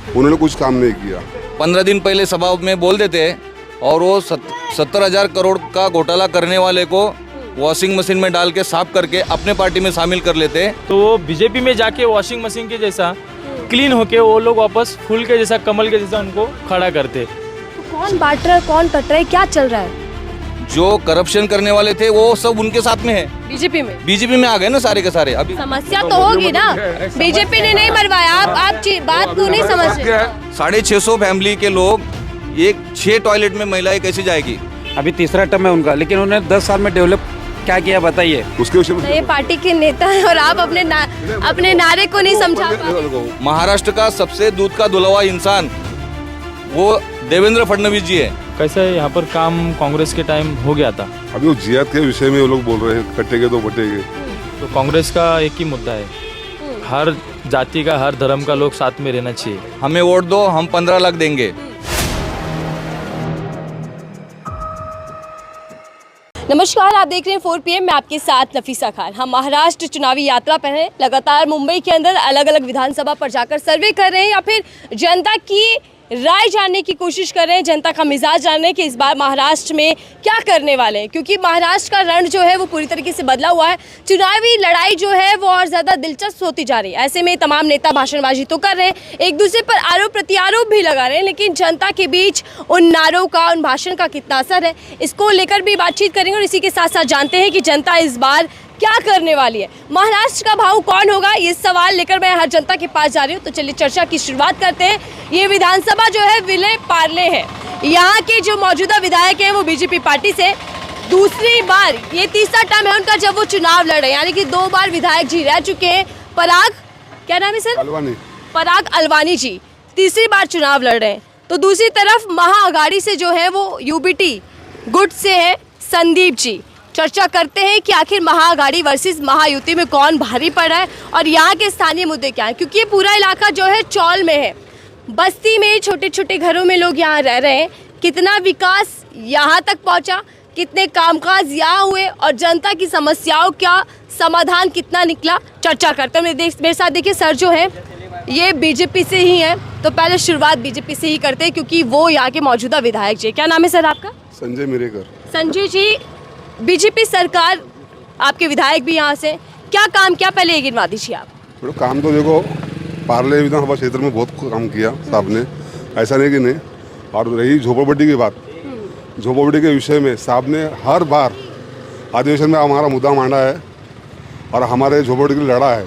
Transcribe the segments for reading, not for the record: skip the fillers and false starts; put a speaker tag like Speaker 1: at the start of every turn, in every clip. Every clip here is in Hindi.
Speaker 1: उन्होंने कुछ काम नहीं किया।
Speaker 2: 15 दिन पहले सभा में बोल देते और वो 70,000 करोड़ का घोटाला करने वाले को वॉशिंग मशीन में डाल के साफ करके अपने पार्टी में शामिल कर लेते।
Speaker 3: तो वो बीजेपी में जाके वॉशिंग मशीन के जैसा क्लीन होके वो लोग वापस फूल के जैसा, कमल के जैसा उनको खड़ा करते।
Speaker 4: तो कौन बांट रहा है, कौन कट रहा है, क्या चल रहा है?
Speaker 2: जो करप्शन करने वाले थे वो सब उनके साथ में है। बीजेपी में आ गए ना सारे के सारे। अभी
Speaker 4: समस्या तो होगी ना, बीजेपी ने नहीं मरवाया। आप बात क्यों नहीं समझ रहे?
Speaker 2: 650 फैमिली के लोग, एक 6 टॉयलेट में महिलाएं कैसे जाएगी?
Speaker 5: अभी तीसरा टर्म है उनका, लेकिन उन्होंने 10 साल में डेवलप क्या किया बताइए।
Speaker 1: उसके विषय में
Speaker 4: ये पार्टी के नेता है और आप अपने नारे को नहीं समझा पाते।
Speaker 2: महाराष्ट्र का सबसे दूध का धुलवा इंसान वो देवेंद्र फडणवीस जी है।
Speaker 3: कैसा है, यहाँ पर काम कांग्रेस के टाइम हो गया था।
Speaker 1: अभी वो जियाद के विषय में वो लोग बोल रहे हैं, कटेंगे तो बटेंगे।
Speaker 3: तो कांग्रेस का एक ही मुद्दा है, हर जाति का, हर धर्म का लोग साथ में रहना चाहिए।
Speaker 2: हमें वोट दो, हम 15 लाख देंगे।
Speaker 4: नमस्कार, आप देख रहे हैं 4 PM। मैं आपके साथ नफीसा खान। हम महाराष्ट्र चुनावी यात्रा पर हैं। लगातार मुंबई के अंदर अलग अलग विधानसभा पर जाकर सर्वे कर रहे हैं या फिर जनता की राय जानने की कोशिश कर रहे हैं, जनता का मिजाज जानने कि इस बार महाराष्ट्र में क्या करने वाले हैं, क्योंकि महाराष्ट्र का रण जो है वो पूरी तरीके से बदला हुआ है। चुनावी लड़ाई जो है वो और ज़्यादा दिलचस्प होती जा रही है। ऐसे में तमाम नेता भाषणबाजी तो कर रहे हैं, एक दूसरे पर आरोप प्रत्यारोप भी लगा रहे हैं, लेकिन जनता के बीच उन नारों का, उन भाषण का कितना असर है, इसको लेकर भी बातचीत करेंगे। और इसी के साथ साथ जानते हैं कि जनता इस बार क्या करने वाली है। महाराष्ट्र का भाऊ कौन होगा, ये सवाल लेकर मैं हर जनता के पास जा रही हूँ। तो चलिए चर्चा की शुरुआत करते हैं। ये विधानसभा जो है विले पार्ले है। यहाँ के जो मौजूदा विधायक हैं वो बीजेपी पार्टी से दूसरी बार, ये तीसरा टर्म है उनका जब वो चुनाव लड़ रहे हैं, यानी कि 2 बार विधायक जी रह चुके हैं। पराग, क्या नाम है सर?
Speaker 1: अलवानी।
Speaker 4: पराग अलवानी जी तीसरी बार चुनाव लड़ रहे हैं। तो दूसरी तरफ महाअघाड़ी से जो है वो यूबीटी गुट से है संदीप जी। चर्चा करते हैं कि आखिर महाअघाड़ी वर्सेस महायुति में कौन भारी पड़ रहा है और यहाँ के स्थानीय मुद्दे क्या हैं, क्योंकि ये पूरा इलाका जो है चौल में है, बस्ती में, छोटे छोटे घरों में लोग यहाँ रह रहे हैं। कितना विकास यहाँ तक पहुँचा, कितने कामकाज यहाँ हुए और जनता की समस्याओं का समाधान कितना निकला, चर्चा करते हैं। मेरे साथ देखिए सर जो है ये बीजेपी से ही है, तो पहले शुरुआत बीजेपी से ही करते हैं क्योंकि वो यहाँ के मौजूदा विधायक जी। क्या नाम है सर आपका?
Speaker 1: संजय मिरेकर।
Speaker 4: संजय जी, बीजेपी सरकार, आपके विधायक भी यहाँ से, क्या काम किया, पहले ये गिनवा दीजिए आप।
Speaker 1: तो काम तो देखो, पार्ले विधानसभा क्षेत्र में बहुत काम किया साहब ने, ऐसा नहीं कि नहीं। और रही झोपड़पट्टी की बात, झोपड़पट्टी के विषय में साहब ने हर बार अधिवेशन में हमारा मुद्दा मांगा है और हमारे झोपड़पट्टी के लिए लड़ा है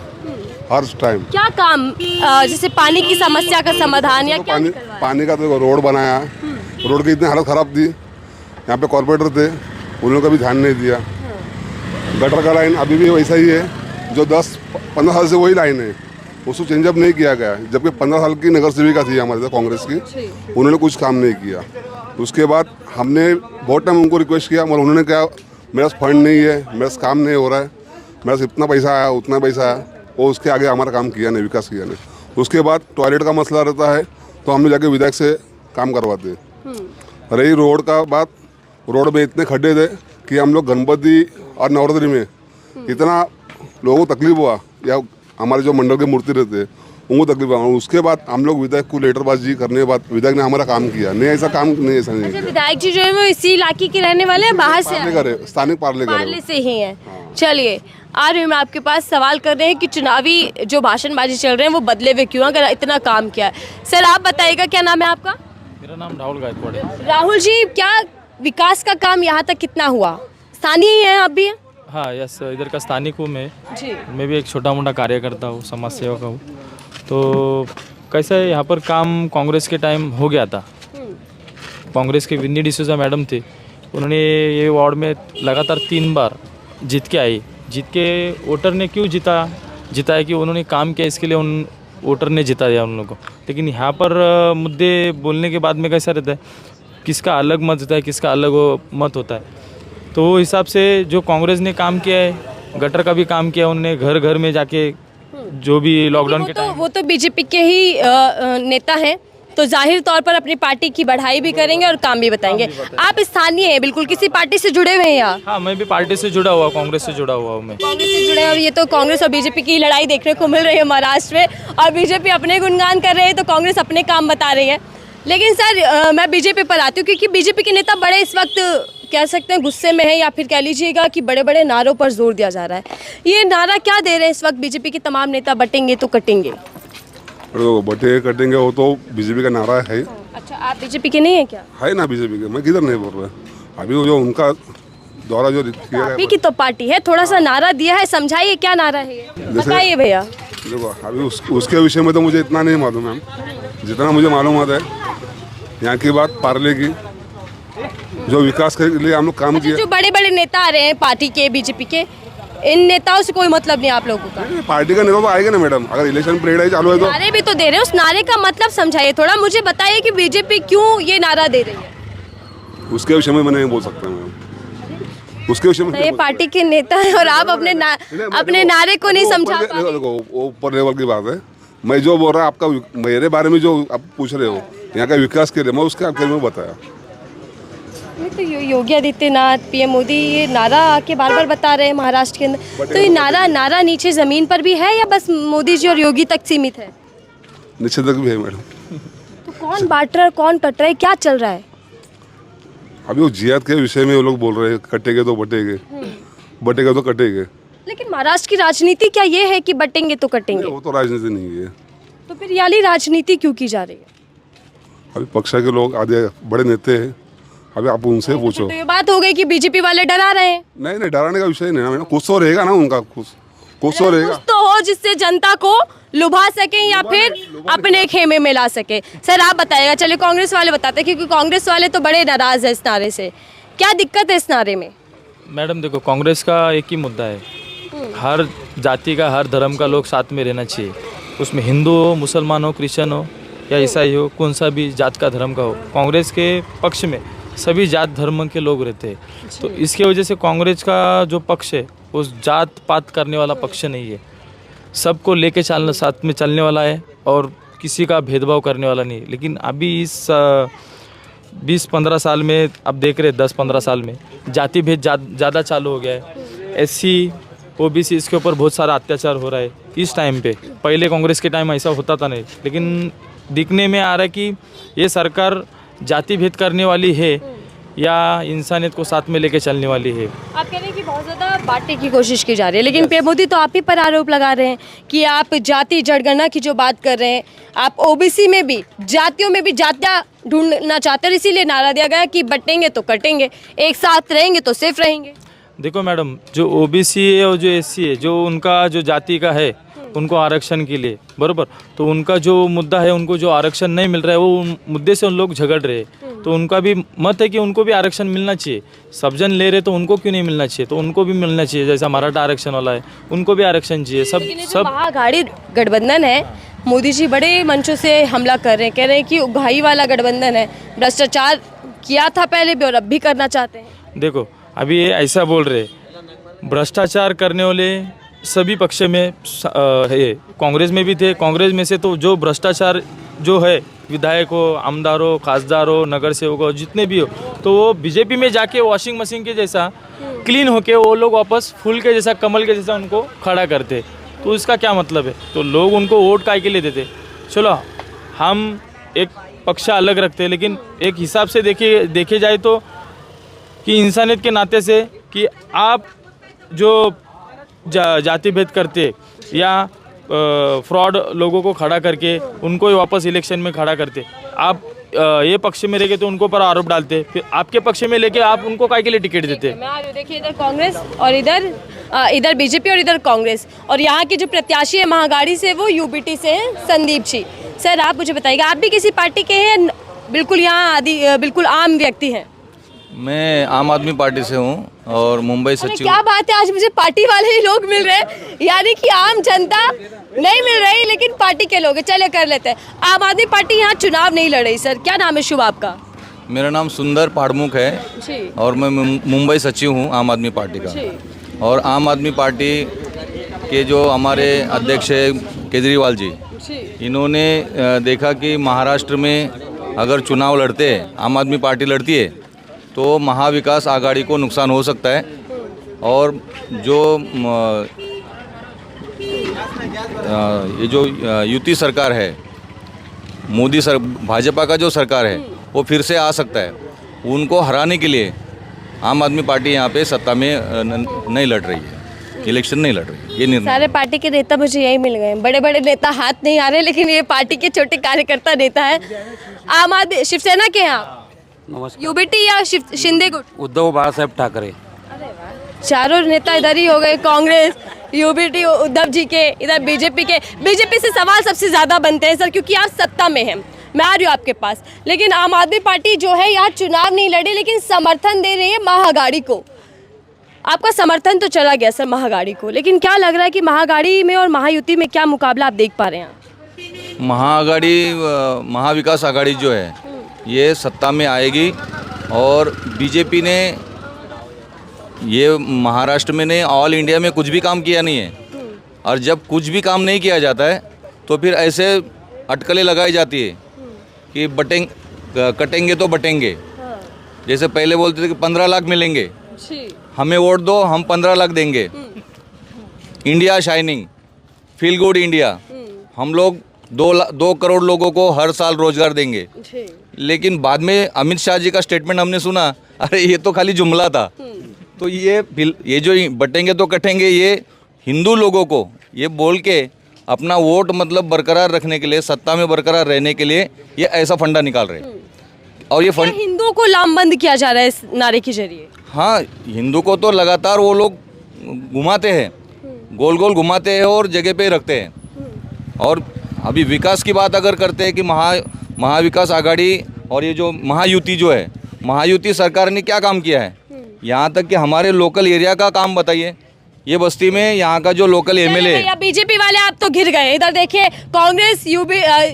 Speaker 1: हर टाइम।
Speaker 4: क्या काम, जैसे पानी की समस्या का समाधान या क्या?
Speaker 1: पानी का तो रोड बनाया, रोड की इतनी हालत ख़राब थी, यहाँ पे कॉर्पोरेटर थे, उन्होंने कभी ध्यान नहीं दिया। गटर का लाइन अभी भी वैसा ही है, जो 10-15 साल से वही लाइन है, उसको चेंजअप नहीं किया गया। जबकि 15 साल की नगर सेविका थी हमारे साथ कांग्रेस की, उन्होंने कुछ काम नहीं किया। उसके बाद हमने बहुत टाइम उनको रिक्वेस्ट किया, मगर उन्होंने कहा मेरा फंड नहीं है, मेरा काम नहीं हो रहा है, मेरा इतना पैसा आया, उतना पैसा आया, और उसके आगे हमारा काम किया नहीं, विकास किया नहीं। उसके बाद टॉयलेट का मसला रहता है तो हम जाके विधायक से काम करवाते। रही रोड का बात, रोड में इतने खड्डे थे कि हम लोग गणपति और नवरात्रि में इतना लोगों को तकलीफ हुआ, या हमारे जो मंडल के मूर्ति रहते हैं उनको तकलीफ हुआ। उसके बाद हम लोग विधायक को लेटरबाजी करने के बाद विधायक ने हमारा काम किया। नहीं ऐसा काम नहीं, ऐसा नहीं।
Speaker 4: विधायक जी जो है वो इसी इलाके के रहने वाले हैं, बाहर से
Speaker 1: करे, स्थानिक
Speaker 4: पार्ले से ही हैं। चलिए आ रही हूँ मैं आपके पास। सवाल कर रहे हैं कि चुनावी जो भाषणबाजी चल रहे हैं वो बदले हुए क्यों, अगर इतना काम किया है। सर आप बताइएगा, क्या नाम है आपका?
Speaker 3: मेरा नाम राहुल गायकवाड़ है।
Speaker 4: राहुल जी, क्या विकास का काम यहाँ तक कितना हुआ? स्थानीय ही हैं आप भी?
Speaker 3: हाँ यस, इधर का स्थानिक हूँ मैं
Speaker 4: जी।
Speaker 3: मैं भी एक छोटा मोटा कार्यकर्ता हूँ, समाज सेवा का हूँ। तो कैसा है, यहाँ पर काम कांग्रेस के टाइम हो गया था। कांग्रेस के विन्नी डिसूजा मैडम थे, उन्होंने ये वार्ड में लगातार 3 बार जीत के आई। जीत के वोटर ने क्यों जीता है कि उन्होंने काम किया, इसके लिए उन वोटर ने जिता दिया उन लोगों को। लेकिन यहाँ पर मुद्दे बोलने के बाद में कैसा रहता है, किसका अलग मत होता है, किसका अलग मत होता है। तो वो हिसाब से जो कांग्रेस ने काम किया है, गटर का भी काम किया उन्होंने, घर घर में जाके जो भी लॉकडाउन के टाइम,
Speaker 4: वो तो बीजेपी के ही नेता हैं, तो जाहिर तौर पर अपनी पार्टी की बढ़ाई भी करेंगे और काम भी बताएंगे। आप स्थानीय हैं, बिल्कुल किसी पार्टी से जुड़े हुए हैं यहाँ?
Speaker 3: हाँ, मैं भी पार्टी से जुड़ा हुआ, कांग्रेस से जुड़ा हुआ हूँ मैं।
Speaker 4: कांग्रेस से जुड़े हैं। ये तो कांग्रेस और बीजेपी की लड़ाई देखने को मिल रही है महाराष्ट्र में, और बीजेपी अपने गुणगान कर रहे हैं तो कांग्रेस अपने काम बता रही है। लेकिन सर मैं बीजेपी पर आती हूँ क्योंकि बीजेपी के नेता बड़े इस वक्त कह सकते हैं गुस्से में है, या फिर कह लीजिएगा कि बड़े बड़े नारों पर जोर दिया जा रहा है। ये नारा क्या दे रहे हैं इस वक्त बीजेपी के तमाम नेता? बटेंगे तो कटेंगे।
Speaker 1: तो बटे कटेंगे वो तो बीजेपी का नारा है।
Speaker 4: अच्छा, आप बीजेपी के नहीं है क्या?
Speaker 1: है ना बीजेपी के, मैं किधर नहीं बोल रहा। अभी वो जो उनका द्वारा जो किया
Speaker 4: आप ही
Speaker 1: गया,
Speaker 4: की तो पार्टी है, थोड़ा सा नारा दिया है, समझाइए क्या नारा है ये? बताइए भैया।
Speaker 1: देखो अभी उसके विषय में तो मुझे इतना नहीं मालूम है। जितना मुझे मालूम है यहाँ की बात पार्ले की, जो विकास के लिए हम लोग काम किया।
Speaker 4: जो बड़े बड़े नेता आ रहे हैं पार्टी के, बीजेपी के, इन नेताओं से कोई मतलब नहीं आप लोगों का?
Speaker 1: पार्टी का नेता तो आएगा ना मैडम, अगर इलेक्शन पीरियड है चालू है तो।
Speaker 4: नारे भी तो दे रहे हैं, उस नारे का मतलब समझाइए थोड़ा, मुझे बताइए कि बीजेपी क्यों ये नारा दे रही है।
Speaker 1: उसके विषय में मैं नहीं बोल सकता मैम, उसके विषय में।
Speaker 4: ये पार्टी के नेता है और आप अपने नारे को नहीं समझा पा रहे।
Speaker 1: देखो वो ऊपर लेवल की बात है। मैं जो बोल रहा आपका, मेरे बारे में जो आप पूछ रहे हो यहाँ का विकास के लिए, मैं उसके आपके में बताया।
Speaker 4: तो योगी आदित्यनाथ, पीएम मोदी ये नारा आके बार बार बता रहे हैं महाराष्ट्र के अंदर, तो ये नारा नीचे जमीन पर भी है या बस मोदी जी और योगी तक सीमित है?
Speaker 1: नीचे तक भी है मैडम।
Speaker 4: तो कौन बांट रहा है, कौन कट रहा है, क्या चल रहा है?
Speaker 1: अभी वो जियाद के विषय में वो लोग बोल रहे हैं, कटेंगे तो बटेंगे, बटेगा तो कटेंगे।
Speaker 4: लेकिन महाराष्ट्र की राजनीति क्या ये है कि बटेंगे तो कटेंगे?
Speaker 1: वो तो राजनीति नहीं है।
Speaker 4: तो फिर याली राजनीति क्यों की जा रही है?
Speaker 1: अभी पक्ष के लोग आधे बड़े नेते हैं, अभी आप उनसे पूछो।
Speaker 4: तो ये बात हो गई कि बीजेपी वाले डरा रहे हैं।
Speaker 1: नहीं, डराने का विषय नहीं है मैडम, कुछ तो रहेगा ना उनका, कुछ तो रहेगा।
Speaker 4: कुछ तो हो जिससे जनता को लुभा सके या फिर अपने खेमे में ला सके। सर आप बताइएगा, चलिए कांग्रेस वाले बताते हैं क्योंकि कांग्रेस वाले तो बड़े नाराज है इस नारे से। क्या दिक्कत है इस नारे में?
Speaker 3: मैडम देखो, कांग्रेस का एक ही मुद्दा है, हर जाति का, हर धर्म का लोग साथ में रहना चाहिए। उसमें हिंदू हो, मुसलमान हो, क्रिश्चियन हो या ईसाई हो, कौन सा भी जात का धर्म का हो, कांग्रेस के पक्ष में सभी जात धर्म के लोग रहते हैं। तो इसके वजह से कांग्रेस का जो पक्ष है वो जात पात करने वाला पक्ष नहीं है, सबको लेके चलना, साथ में चलने वाला है और किसी का भेदभाव करने वाला नहीं है। लेकिन अभी इस 20-15 साल में अब देख रहे 10-15 साल में जाति भेद ज़्यादा चालू हो गया है। SC OBC इसके ऊपर बहुत सारा अत्याचार हो रहा है इस टाइम पे। पहले कांग्रेस के टाइम ऐसा होता था नहीं, लेकिन दिखने में आ रहा है कि ये सरकार जाति भेद करने वाली है या इंसानियत को साथ में लेके चलने वाली है।
Speaker 4: आप कह रहे हैं कि बहुत ज़्यादा बांटने की कोशिश की जा रही है, लेकिन पीएम मोदी तो आप ही पर आरोप लगा रहे हैं कि आप जाति जनगणना की जो बात कर रहे हैं, आप OBC में भी, जातियों में भी जातियाँ ढूंढना चाहते हैं, इसीलिए नारा दिया गया कि बटेंगे तो कटेंगे, एक साथ रहेंगे तो सेफ रहेंगे।
Speaker 3: देखो मैडम, जो OBC है और जो SC है, जो उनका जो जाति का है उनको आरक्षण के लिए, बराबर, तो उनका जो मुद्दा है, उनको जो आरक्षण नहीं मिल रहा है वो मुद्दे से उन लोग झगड़ रहे हैं। तो उनका भी मत है कि उनको भी आरक्षण मिलना चाहिए। सब जन ले रहे तो उनको क्यों नहीं मिलना चाहिए? तो उनको भी मिलना चाहिए, जैसा मराठा आरक्षण वाला है उनको भी आरक्षण चाहिए। सब
Speaker 4: महाअघाड़ी गठबंधन है, मोदी जी बड़े मंचों से हमला कर रहे हैं, कह रहे हैं कि उगाही वाला गठबंधन है, भ्रष्टाचार किया था पहले भी और अब भी करना चाहते हैं।
Speaker 3: देखो अभी ये ऐसा बोल रहे, भ्रष्टाचार करने वाले सभी पक्ष में है, कांग्रेस में भी थे। कांग्रेस में से तो जो भ्रष्टाचार जो है, विधायक हो, आमदार हो, खासदार हो, नगर सेवक हो, जितने भी हो, तो वो बीजेपी में जाके वॉशिंग मशीन के जैसा क्लीन होके वो लोग वापस फूल के जैसा, कमल के जैसा उनको खड़ा करते। तो इसका क्या मतलब है? तो लोग उनको वोट काय के लिए देते। चलो हम एक पक्ष अलग रखते हैं, लेकिन एक हिसाब से देखे जाए तो कि इंसानियत के नाते से कि आप जो जाति भेद करते या फ्रॉड लोगों को खड़ा करके उनको वापस इलेक्शन में खड़ा करते, आप ये पक्ष में रह के तो उनको पर आरोप डालते, फिर आपके पक्ष में लेके आप उनको काय के लिए टिकट देते?
Speaker 4: मैं आ रही हूँ, देखिए इधर कांग्रेस और इधर बीजेपी और इधर कांग्रेस, और यहाँ के जो प्रत्याशी है महाअघाड़ी से वो UBT से हैं, संदीप जी। सर आप मुझे बताइएगा, आप भी किसी पार्टी के हैं? बिल्कुल यहाँ बिल्कुल आम व्यक्ति हैं।
Speaker 2: मैं आम आदमी पार्टी से हूँ और मुंबई सचिव।
Speaker 4: क्या बात है, आज मुझे पार्टी वाले ही लोग मिल रहे हैं, यानी कि आम जनता नहीं मिल रही लेकिन पार्टी के लोग। चले कर लेते हैं। आम आदमी पार्टी यहाँ चुनाव नहीं लड़ रही। सर क्या नाम है शुभ आपका?
Speaker 2: मेरा नाम सुंदर पहाड़मुख है
Speaker 4: जी।
Speaker 2: और मैं मुंबई सचिव हूँ आम आदमी पार्टी का। और आम आदमी पार्टी के जो हमारे अध्यक्ष है केजरीवाल जी, इन्होंने देखा कि महाराष्ट्र में अगर चुनाव लड़ते हैं, आम आदमी पार्टी लड़ती है, तो महाविकास आघाड़ी को नुकसान हो सकता है। और जो ये जो युति सरकार है, भाजपा का जो सरकार है, वो फिर से आ सकता है। उनको हराने के लिए आम आदमी पार्टी यहाँ पे सत्ता में नहीं लड़ रही है, इलेक्शन नहीं लड़ रही है। ये निर्णय
Speaker 4: सारे पार्टी के नेता मुझे यही मिल गए, बड़े बड़े नेता हाथ नहीं आ रहे, लेकिन ये पार्टी के छोटे कार्यकर्ता नेता है। आम आदमी शिवसेना के यहाँ यूबीटी या शिंदे गुट?
Speaker 5: उद्धव बाळासाहेब ठाकरे।
Speaker 4: चारों नेता इधर ही हो गए, कांग्रेस, यूबीटी, उद्धव जी के, इधर बीजेपी से सवाल सबसे ज़्यादा बनते हैं सर, क्योंकि आप सत्ता में हैं। मैं आ रही हूँ आपके पास, लेकिन आम आदमी पार्टी जो है यहाँ चुनाव नहीं लड़ी, लेकिन समर्थन दे रही है महागाड़ी को। आपका समर्थन तो चला गया सर महागाड़ी को, लेकिन क्या लग रहा है कि महागाड़ी में और महायुति में क्या मुकाबला आप देख पा रहे हैं?
Speaker 2: महाआघाड़ी, महाविकास आघाड़ी जो है, ये सत्ता में आएगी। और बीजेपी ने ये महाराष्ट्र में ने ऑल इंडिया में कुछ भी काम किया नहीं है। और जब कुछ भी काम नहीं किया जाता है तो फिर ऐसे अटकलें लगाई जाती है कि कटेंगे तो बटेंगे। जैसे पहले बोलते थे कि 15 लाख मिलेंगे, हमें वोट दो, हम 15 लाख देंगे। India shining, feel good India, हम लोग 2 करोड़ लोगों को हर साल रोजगार देंगे। लेकिन बाद में अमित शाह जी का स्टेटमेंट हमने सुना, अरे ये तो खाली जुमला था। तो ये जो बटेंगे तो कटेंगे, ये हिंदू लोगों को ये बोल के अपना वोट मतलब बरकरार रखने के लिए, सत्ता में बरकरार रहने के लिए ये ऐसा फंडा निकाल रहे हैं। और ये फंड
Speaker 4: हिंदुओं को लामबंद किया जा रहा है इस नारे के जरिए।
Speaker 2: हाँ, हिंदू को तो लगातार वो लोग घुमाते हैं, गोल गोल घुमाते हैं और जगह पे रखते हैं। और अभी विकास की बात अगर करते हैं कि महाविकास आघाड़ी और ये जो महायुति जो है, महायुति सरकार ने क्या काम किया है? यहाँ तक कि हमारे लोकल एरिया का काम बताइए। ये बस्ती में यहाँ का जो लोकल एमएलए है,
Speaker 4: बीजेपी वाले आप तो घिर गए। इधर देखिए कांग्रेस,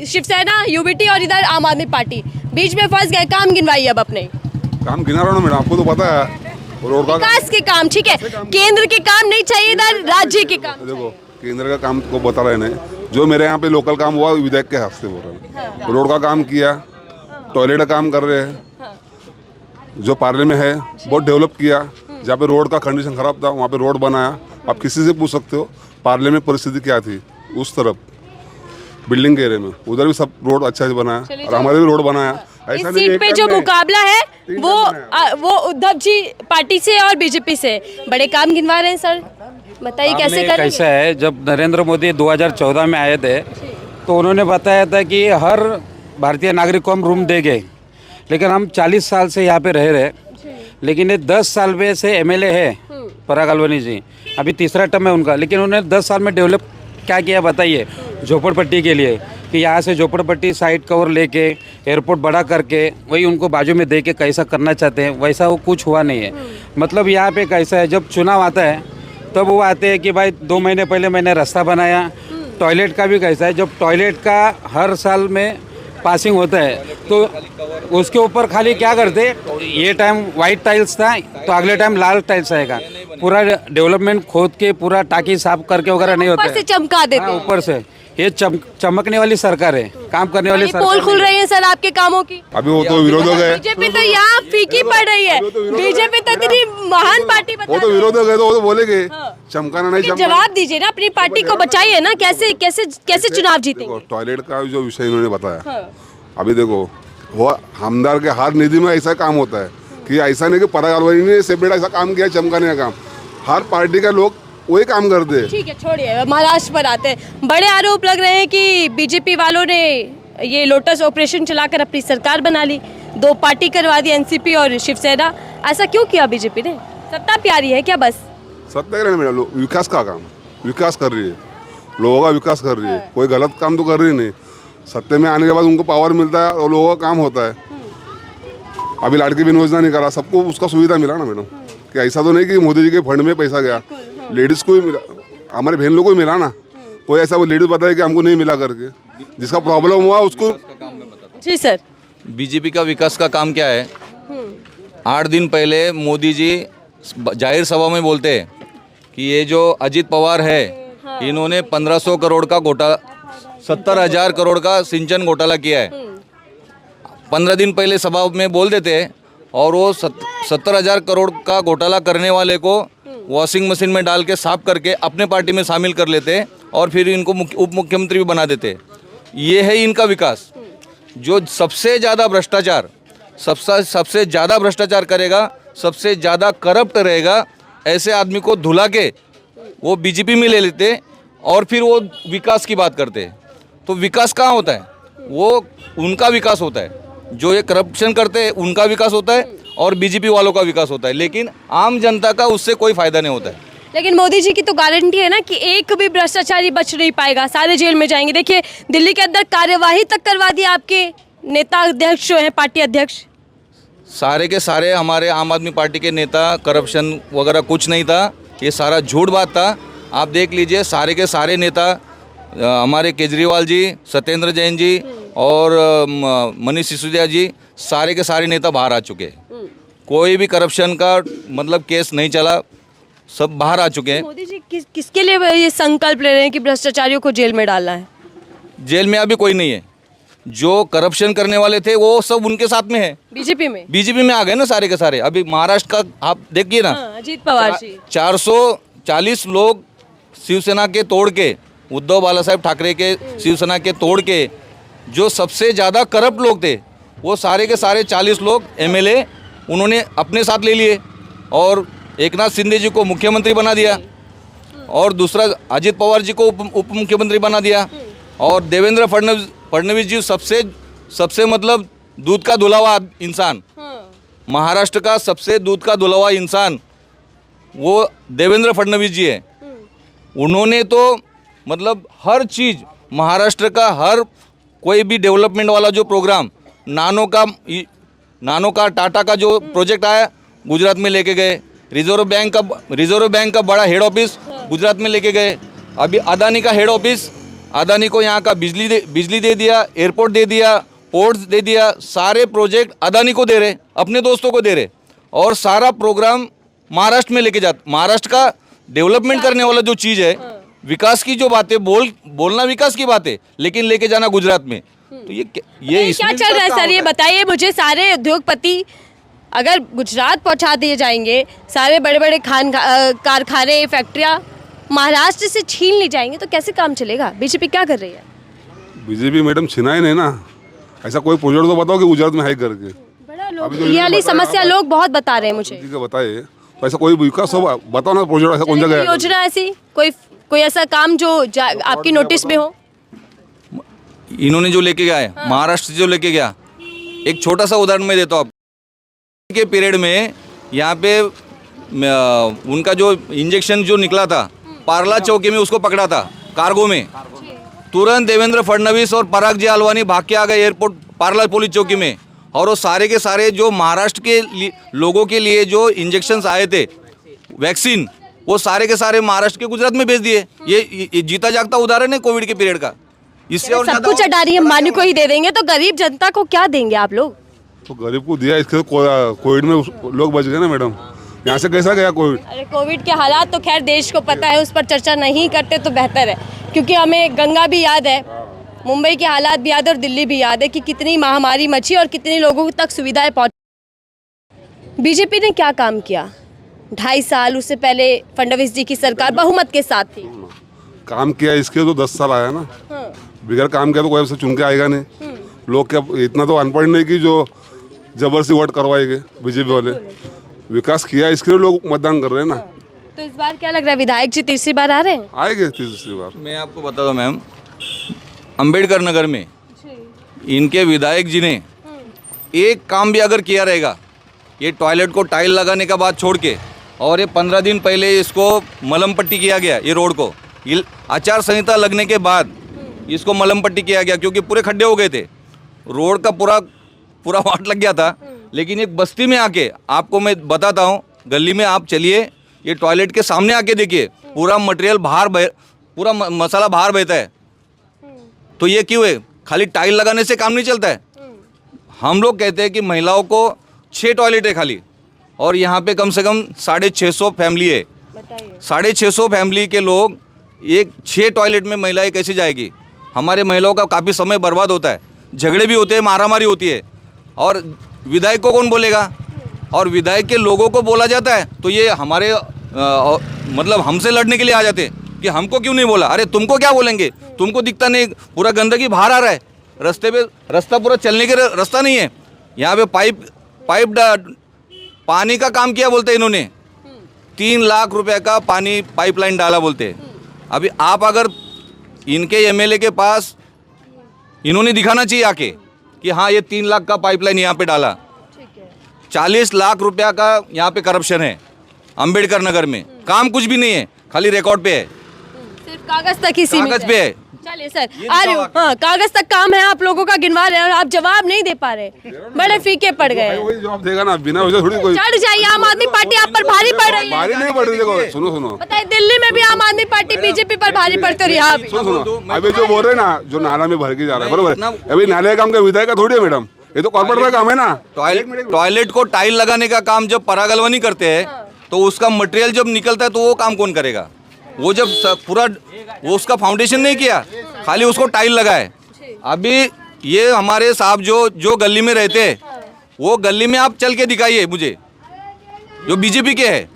Speaker 4: शिवसेना, यूबीटी और इधर आम आदमी पार्टी बीच में फंस गए। काम गिनवाइए अब अपने।
Speaker 1: काम गिना रहा हूँ मैडम, आपको तो पता है। रोड का
Speaker 4: विकास के काम ठीक है, केंद्र के काम नहीं चाहिए, इधर राज्य के काम।
Speaker 1: देखो, केंद्र का काम को बता रहे हैं। जो मेरे यहाँ पे लोकल काम हुआ विधायक के हाथ से बोल रहे हैं। रोड का काम किया, टॉयलेट का काम कर रहे हैं। जो पार्ले में है बहुत डेवलप किया। जहाँ पे रोड का कंडीशन खराब था वहाँ पे रोड बनाया। आप किसी से पूछ सकते हो पार्ले में परिस्थिति क्या थी। उस तरफ बिल्डिंग के एरिया में उधर भी सब रोड अच्छा से बनाया और हमारे भी रोड बनाया।
Speaker 4: इस सीट पे जो मुकाबला है वो उद्धव जी पार्टी से और बीजेपी से बड़े काम गिनवा रहे हैं सर, बताइए कैसे करेंगे?
Speaker 5: कैसा है, जब नरेंद्र मोदी 2014 में आए थे तो उन्होंने बताया था कि हर भारतीय नागरिक को हम रूम देंगे। लेकिन हम 40 साल से यहाँ पे रह रहे, लेकिन ये 10 साल में से एमएलए है पराग अलवानी जी, अभी तीसरा टर्म है उनका। लेकिन उन्होंने 10 साल में डेवलप क्या किया बताइए? झोपड़पट्टी के लिए कि यहाँ से झोपड़पट्टी साइड कवर लेके एयरपोर्ट बड़ा करके वही उनको बाजू में दे के कैसा करना चाहते हैं, वैसा वो कुछ हुआ नहीं है। मतलब यहाँ पे कैसा है, जब चुनाव आता है तब वो आते हैं कि भाई 2 महीने पहले मैंने रास्ता बनाया। टॉयलेट का भी कैसा है, जब टॉयलेट का हर साल में पासिंग होता है तो उसके ऊपर खाली क्या करते, ये टाइम वाइट टाइल्स था तो अगले टाइम लाल टाइल्स आएगा। पूरा डेवलपमेंट खोद के पूरा टाकी साफ करके वगैरह नहीं होता है,
Speaker 4: ऊपर से चमका देते हैं।
Speaker 5: ऊपर से ये चमकने वाली सरकार है, काम करने वाली सरकार।
Speaker 4: पोल खुल रही है सर आपके कामों की।
Speaker 1: अभी वो तो विरोध हो गए।
Speaker 4: बीजेपी तो यहाँ फीकी पड़ रही है। बीजेपी तो इतनी महान पार्टी
Speaker 1: वो तो विरोध हो गए तो वो तो बोलेंगे चमकाना नहीं चमकाना।
Speaker 4: जवाब दीजिए ना, अपनी पार्टी को बचाइए ना। कैसे कैसे कैसे चुनाव जीतेंगे?
Speaker 1: टॉयलेट का जो विषय इन्होंने बताया, अभी देखो वो हमदार के हार निधि में ऐसा काम होता है कि ऐसा नहीं कि पराग अलवानी ने सेपरेट ऐसा काम किया चमकाने का काम। हर पार्टी का लोग वही काम करते हैं। ठीक
Speaker 4: है, छोड़िए, महाराष्ट्र पर आते हैं। बड़े आरोप लग रहे हैं कि बीजेपी वालों ने ये लोटस ऑपरेशन चलाकर अपनी सरकार बना ली, 2 पार्टी करवा दी, एनसीपी और शिवसेना। ऐसा क्यों किया बीजेपी ने? सत्ता प्यारी है क्या? बस
Speaker 1: सत्ता नहीं मेरा, विकास का काम, विकास कर रही है, लोगों का विकास कर रही है, कोई गलत काम तो कर रही नहीं। सत्ते में आने के बाद उनको पावर मिलता है और लोगों का काम होता है। अभी लाड़की बहन योजना नहीं करा, सबको उसका सुविधा मिला ना मैडम। कि ऐसा तो नहीं कि मोदी जी के फंड में पैसा गया, लेडीज़ को ही मिला, हमारे बहन लोगों को ही मिला ना। कोई ऐसा वो लेडीज बताए कि हमको नहीं मिला करके, जिसका प्रॉब्लम हुआ उसको।
Speaker 4: जी सर,
Speaker 2: बीजेपी का विकास का काम क्या है? 8 दिन पहले मोदी जी जाहिर सभा में बोलते हैं कि ये जो अजीत पवार है, इन्होंने 1500 करोड़ का 70,000 करोड़ का सिंचन घोटाला किया है। 15 दिन पहले सभा में बोल देते हैं और वो 70,000 करोड़ का घोटाला करने वाले को वॉशिंग मशीन में डाल के साफ करके अपने पार्टी में शामिल कर लेते हैं और फिर इनको उप मुख्यमंत्री भी बना देते हैं। ये है इनका विकास। जो सबसे ज़्यादा भ्रष्टाचार सबसे ज़्यादा भ्रष्टाचार करेगा, सबसे ज़्यादा करप्ट रहेगा, ऐसे आदमी को धुला के वो बीजेपी में ले लेते और फिर वो विकास की बात करते हैं। तो विकास कहाँ होता है? वो उनका विकास होता है। जो ये करप्शन करते हैं उनका विकास होता है और बीजेपी वालों का विकास होता है, लेकिन आम जनता का उससे कोई फायदा नहीं होता है।
Speaker 4: लेकिन मोदी जी की तो गारंटी है ना कि एक भी भ्रष्टाचारी बच नहीं पाएगा, सारे जेल में जाएंगे। देखिए दिल्ली के अंदर कार्यवाही तक करवा दी आपके नेता अध्यक्ष जो हैं, पार्टी अध्यक्ष।
Speaker 2: सारे के सारे हमारे आम आदमी पार्टी के नेता, करप्शन वगैरह कुछ नहीं था, ये सारा झूठ बात था। आप देख लीजिए सारे के सारे नेता, हमारे केजरीवाल जी, सत्येंद्र जैन जी और मनीष सिसोदिया जी, सारे के सारे नेता बाहर आ चुके हैं। कोई भी करप्शन का मतलब केस नहीं चला, सब बाहर आ चुके हैं।
Speaker 4: मोदी जी किसके लिए ये संकल्प ले रहे हैं कि भ्रष्टाचारियों को जेल में डालना है?
Speaker 2: जेल में अभी कोई नहीं है। जो करप्शन करने वाले थे वो सब उनके साथ में है,
Speaker 4: बीजेपी में।
Speaker 2: बीजेपी में आ गए ना सारे के सारे। अभी महाराष्ट्र का आप देखिए ना,
Speaker 4: अजीत पवार जी
Speaker 2: 440 लोग शिवसेना के तोड़ के, उद्धव बाला साहेब ठाकरे के शिवसेना के तोड़ के, जो सबसे ज़्यादा करप्ट लोग थे वो सारे के सारे 40 लोग एमएलए उन्होंने अपने साथ ले लिए और एकनाथ शिंदे जी को मुख्यमंत्री बना दिया और दूसरा अजीत पवार जी को उप मुख्यमंत्री बना दिया और देवेंद्र फडणवीस जी सबसे मतलब दूध का धुलावा इंसान, महाराष्ट्र का सबसे दूध का धुलावा इंसान वो देवेंद्र फडणवीस जी है। उन्होंने तो मतलब हर चीज़ महाराष्ट्र का हर कोई भी डेवलपमेंट वाला जो प्रोग्राम, नानो का टाटा का जो प्रोजेक्ट आया गुजरात में लेके गए। रिजर्व बैंक का बड़ा हेड ऑफिस गुजरात में लेके गए। अभी अदानी का हेड ऑफिस, अदानी को यहाँ का बिजली दे दिया, एयरपोर्ट दे दिया, पोर्ट्स दे दिया। सारे प्रोजेक्ट अदानी को दे रहे, अपने दोस्तों को दे रहे और सारा प्रोग्राम महाराष्ट्र में लेके जाते। महाराष्ट्र का डेवलपमेंट करने वाला जो चीज़ है, विकास की जो बातें बोलना विकास की बात है, लेकिन लेके जाना गुजरात में। तो ये
Speaker 4: क्या चल रहा है सर, ये बताइए मुझे। सारे उद्योगपति अगर गुजरात पहुंचा दिए जाएंगे, सारे बड़े बड़े कारखाने, फैक्ट्रियां महाराष्ट्र से छीन ली जाएंगे तो कैसे काम चलेगा? बीजेपी क्या कर रही है?
Speaker 1: बीजेपी मैडम छिना ही नहीं ना। ऐसा कोई प्रोजेक्ट तो बताओ कि गुजरात में है करके।
Speaker 4: बड़ा लोग ये वाली समस्या लोग बहुत बता रहे हैं मुझे।
Speaker 1: बताइए तो ऐसा कोई विकास हो, बताओ ना प्रोजेक्ट ऐसा कौन जगह है?
Speaker 4: योजना ऐसी कोई ऐसा काम जो आपकी नोटिस में हो?
Speaker 2: इन्होंने जो लेके गया है, महाराष्ट्र से जो लेके गया, एक छोटा सा उदाहरण मैं देता हूँ। के पीरियड में यहाँ पे उनका जो इंजेक्शन जो निकला था पारला चौकी में, उसको पकड़ा था कार्गो में। तुरंत देवेंद्र फडणवीस और पराग जी आलवानी भाग के आ गए एयरपोर्ट पारला पुलिस चौकी में, और वो सारे के सारे जो महाराष्ट्र के लोगों के लिए जो इंजेक्शन्स आए थे वैक्सीन, वो सारे के सारे महाराष्ट्र के गुजरात में भेज दिए। ये जीता जागता उदाहरण है कोविड के पीरियड का। इससे और
Speaker 4: सब कुछ अडारी अंबानी को ही दे देंगे तो गरीब जनता को क्या देंगे आप लोग?
Speaker 1: तो गरीब को दिया, इसके कोविड में लोग बच गए ना मैडम। यहाँ से कैसा गया कोविड?
Speaker 4: अरे कोविड के हालात तो खैर देश को पता है, उस पर चर्चा नहीं करते तो बेहतर है, क्योंकि हमें गंगा भी याद है, मुंबई के हालात भी याद है और दिल्ली भी याद है कि कितनी महामारी मची और कितने लोगों तक सुविधाएं पहुंची। बीजेपी ने क्या काम किया? 2.5 साल, उससे पहले फडणवीस जी की सरकार बहुमत के साथ थी।
Speaker 1: काम किया इसके तो 10 साल आया ना। बिगड़ काम किया तो कोई चुन के आएगा नहीं। लोग क्या इतना तो अनपढ़ नहीं कि जो जबरदस्ती वोट करवाएंगे बीजेपी वाले। विकास किया इसके लिए लोग मतदान कर रहे हैं ना।
Speaker 4: तो इस बार क्या लग रहा है, विधायक जी तीसरी बार आ रहे हैं?
Speaker 1: आएंगे तीसरी बार।
Speaker 2: मैं आपको बता दूं मैम, अंबेडकर नगर में इनके विधायक जी ने एक काम भी अगर किया रहेगा, ये टॉयलेट को टाइल लगाने का बात छोड़ के, और ये 15 दिन पहले इसको मलम पट्टी किया गया, ये रोड को आचार संहिता लगने के बाद इसको मलम पट्टी किया गया, क्योंकि पूरे खड्डे हो गए थे, रोड का पूरा वाट लग गया था। लेकिन एक बस्ती में आके आपको मैं बताता हूँ, गली में आप चलिए, ये टॉयलेट के सामने आके देखिए, पूरा मटेरियल पूरा मसाला बाहर बहता है। तो ये क्यों है? खाली टाइल लगाने से काम नहीं चलता है। हम लोग कहते हैं कि महिलाओं को 6 टॉयलेट है खाली, और यहाँ पे कम से कम 650 फैमिली है। 650 फैमिली के लोग एक 6 टॉयलेट में महिलाएं कैसे जाएगी? हमारे महिलाओं का काफ़ी समय बर्बाद होता है, झगड़े भी होते हैं, मारामारी होती है, और विधायक को कौन बोलेगा? और विधायक के लोगों को बोला जाता है तो ये हमारे मतलब हमसे लड़ने के लिए आ जाते हैं कि हमको क्यों नहीं बोला। अरे तुमको क्या बोलेंगे, तुमको दिखता नहीं, पूरा गंदगी बाहर आ रहा है, रास्ते पे रास्ता पूरा चलने के रास्ता नहीं है। यहाँ पे पाइप पानी का काम किया बोलते हैं इन्होंने, 3 लाख रुपए का पानी पाइपलाइन डाला बोलते हैं। अभी आप अगर इनके एमएलए के पास इन्होंने दिखाना चाहिए आके कि हाँ ये 3 लाख का पाइपलाइन यहाँ पे डाला, 40 लाख रुपया का यहाँ पे करप्शन है अंबेडकर नगर में, काम कुछ भी नहीं है, खाली रिकॉर्ड पे है,
Speaker 4: सिर्फ कागज तक ही सीमित
Speaker 2: कागज पे है।
Speaker 4: चलिए सर, आ रही हूँ। हाँ, कागज तक काम है, आप लोगों का गिनवा रहे हैं और आप जवाब नहीं दे पा रहे, बड़े फीके पड़ गए।
Speaker 1: वही जवाब देगा ना, बिना वजह थोड़ी कोई
Speaker 4: चढ़ जाइए, आम आदमी पार्टी आप पर भारी पड़ रही है।
Speaker 1: भारी नहीं पड़ रही, देखो सुनो
Speaker 4: बताइए, दिल्ली में भी आम आदमी पार्टी बीजेपी पर भारी पड़ती है, यहाँ भी।
Speaker 1: सुनो, अभी जो बोल रहे हैं ना, जो नाला में भर के जा रहा है, बरोबर है, अभी नाले का काम क्या विधायक का थोड़ी है मैडम, ये तो कॉर्पोरेट का काम है ना।
Speaker 2: टॉयलेट को टाइल लगाने का काम जब परागलवानी करते हैं तो उसका मटेरियल जब निकलता है तो वो काम कौन करेगा? वो जब पूरा वो उसका फाउंडेशन नहीं किया, खाली उसको टाइल लगाए। अभी ये हमारे साहब जो गली में रहते हैं, वो गली में आप चल के दिखाइए मुझे, जो बीजेपी के है।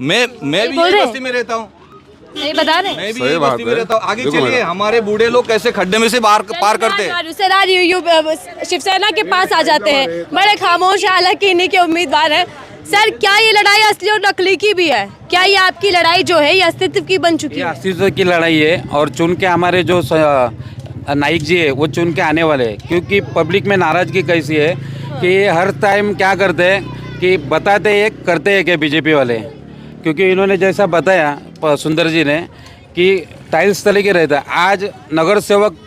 Speaker 2: मैं भी ये बस्ती में रहता हूँ,
Speaker 4: नहीं बता रहे,
Speaker 2: मैं भी ये बस्ती में रहता हूँ। आगे चलिए, हमारे बूढ़े लोग कैसे खड्डे में से बाहर पार करते हैं।
Speaker 4: सर आ रही हूँ, शिवसेना के पास आ जाते हैं, बड़े खामोश, हालांकि इन्हीं के उम्मीदवार हैं। सर, क्या ये लड़ाई असली और नकली की भी है? क्या ये आपकी लड़ाई जो है ये अस्तित्व की बन चुकी है?
Speaker 5: अस्तित्व की लड़ाई है, और चुन के हमारे जो नाइक जी है वो चुन के आने वाले हैं, क्योंकि पब्लिक में नाराजगी कैसी है कि हर टाइम क्या करते हैं कि बताते एक करते एक है बीजेपी वाले। क्योंकि इन्होंने जैसा बताया सुंदर जी ने कि टाइल्स तले के रहता है, आज नगर सेवक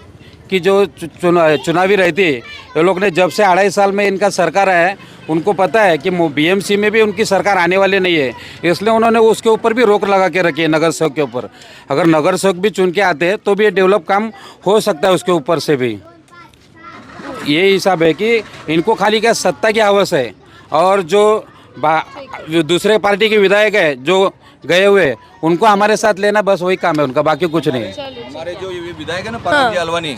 Speaker 5: की जो चुनावी रहती है, ये लोग ने जब से 2.5 साल में इनका सरकार आया है, उनको पता है कि बीएमसी में भी उनकी सरकार आने वाली नहीं है, इसलिए उन्होंने उसके ऊपर भी रोक लगा के रखी है नगर सेवक के ऊपर। अगर नगर सेवक भी चुन के आते हैं तो भी ये डेवलप काम हो सकता है उसके ऊपर से भी। ये हिसाब है कि इनको खाली क्या सत्ता की हवस है, और जो दूसरे पार्टी के विधायक है जो गए हुए, उनको हमारे साथ लेना, बस वही काम है उनका, बाकी कुछ नहीं है।
Speaker 2: हमारे जो ये विधायक है ना पराग जी अलवानी,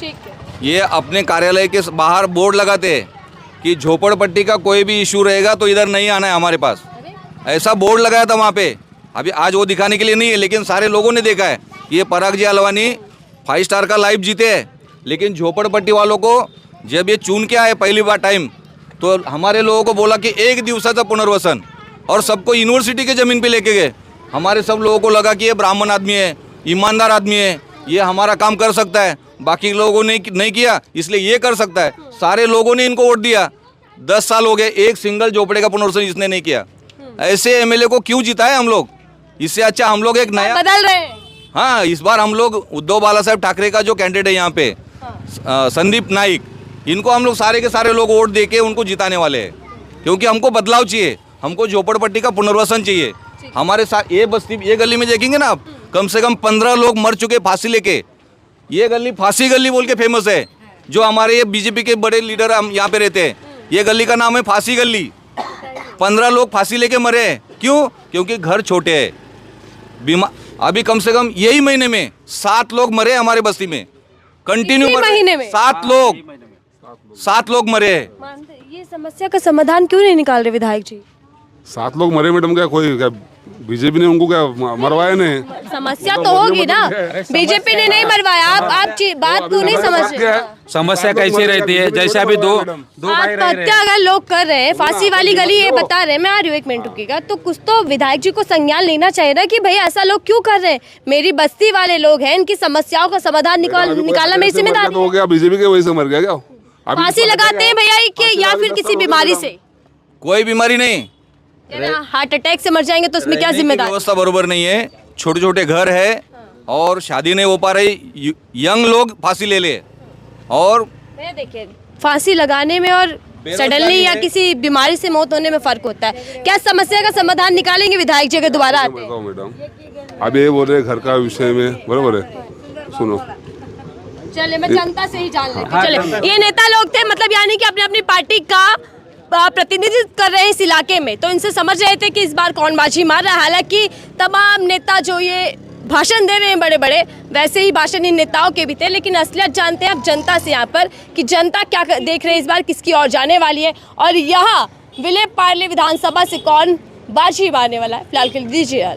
Speaker 2: ये अपने कार्यालय के बाहर बोर्ड लगाते हैं कि झोपड़पट्टी का कोई भी इशू रहेगा तो इधर नहीं आना है हमारे पास, ऐसा बोर्ड लगाया था वहाँ पे। अभी आज वो दिखाने के लिए नहीं है, लेकिन सारे लोगों ने देखा है। ये पराग जी अलवानी 5 स्टार का लाइव जीते हैं, लेकिन झोपड़पट्टी वालों को जब ये चुन के आए पहली बार टाइम, तो हमारे लोगों को बोला कि 1 दिवसाचा पुनर्वसन, और सबको यूनिवर्सिटी के ज़मीन पे लेके गए। हमारे सब लोगों को लगा कि ये ब्राह्मण आदमी है, ईमानदार आदमी है, ये हमारा काम कर सकता है, बाकी लोगों ने नहीं किया इसलिए ये कर सकता है। सारे लोगों ने इनको वोट दिया, 10 साल हो गए, एक सिंगल झोपड़े का पुनर्वसन इसने नहीं किया। ऐसे एमएलए को क्यों जिताए हम लोग? इससे अच्छा हम लोग एक नया
Speaker 4: बदल रहे हैं।
Speaker 2: हाँ, इस बार हम लोग उद्धव बाला साहब ठाकरे का जो कैंडिडेट है यहाँ पे संदीप नाइक, इनको हम लोग सारे के सारे लोग वोट देके उनको जिताने वाले हैं, क्योंकि हमको बदलाव चाहिए, हमको झोपड़पट्टी का पुनर्वसन चाहिए। हमारे साथ ये बस्ती, ये गली में देखेंगे ना आप, कम से कम 15 लोग मर चुके फांसी लेके। ये गली फांसी गली बोल के फेमस है, जो हमारे ये बीजेपी के बड़े लीडर हम यहाँ पे रहते हैं, ये गली का नाम है फांसी गली। 15 लोग फांसी लेके मरे हैं, क्यों? क्योंकि घर छोटे हैं, बीमार। अभी कम से कम यही महीने में 7 लोग मरे हमारे बस्ती में, कंटिन्यू
Speaker 4: महीने में
Speaker 2: 7 लोग मरे हैं।
Speaker 4: ये समस्या का समाधान क्यों नहीं निकाल रहे विधायक जी?
Speaker 1: 7 लोग मरे मैडम, क्या कोई क्या बीजेपी ने उनको क्या मरवाया नहीं?
Speaker 4: समस्या तो होगी ना, बीजेपी ने नहीं मरवाया। आप बात क्यों नहीं समझ रहे?
Speaker 5: समस्या कैसी रहती है, जैसे अभी दो भाई रह रहे
Speaker 4: आत्महत्या अगर लोग कर रहे हैं, फांसी वाली गली ये बता रहे हैं, मैं आ रही हूँ 1 मिनट रुकिएगा, तो कुछ तो विधायक जी को संज्ञान लेना चाहिए ना कि भाई ऐसा लोग क्यों कर रहे हैं। मेरी बस्ती वाले लोग हैं, इनकी समस्याओं का समाधान निकालना मेरी जिम्मेदारी
Speaker 1: हो गया। बीजेपी के वजह से मर गया क्या?
Speaker 4: फांसी लगाते हैं भैया कि या फिर किसी बीमारी से?
Speaker 2: कोई बीमारी नहीं,
Speaker 4: हार्ट अटैक से मर जाएंगे तो उसमें क्या जिम्मेदारी?
Speaker 2: व्यवस्था बरोबर नहीं है, छोटे छोटे घर है और शादी नहीं हो पा रही, यंग लोग फांसी ले ले। और
Speaker 4: देखिए, फांसी लगाने में और सडनली या किसी बीमारी से मौत होने में फर्क होता है। क्या समस्या का समाधान निकालेंगे विधायक जी के दोबारा आते हैं?
Speaker 1: मैडम अब ये बोल रहे घर का विषय में, बरोबर है, सुनो
Speaker 4: चले मैं जनता से ही जान लेती। चले, ये नेता लोग थे, मतलब यानी कि अपनी अपनी पार्टी का प्रतिनिधित्व कर रहे हैं इस इलाके में, तो इनसे समझ रहे थे कि इस बार कौन बाजी मार रहा है। हालांकि तमाम नेता जो ये भाषण दे रहे हैं बड़े बड़े, वैसे ही भाषण इन नेताओं के भी थे, लेकिन असलियत जानते हैं अब जनता से यहाँ पर कि जनता क्या देख रहे हैं, इस बार किसकी ओर जाने वाली है और यहाँ विले पार्ले विधानसभा से कौन बाजी मारने वाला है। फिलहाल के लिए दीजिए।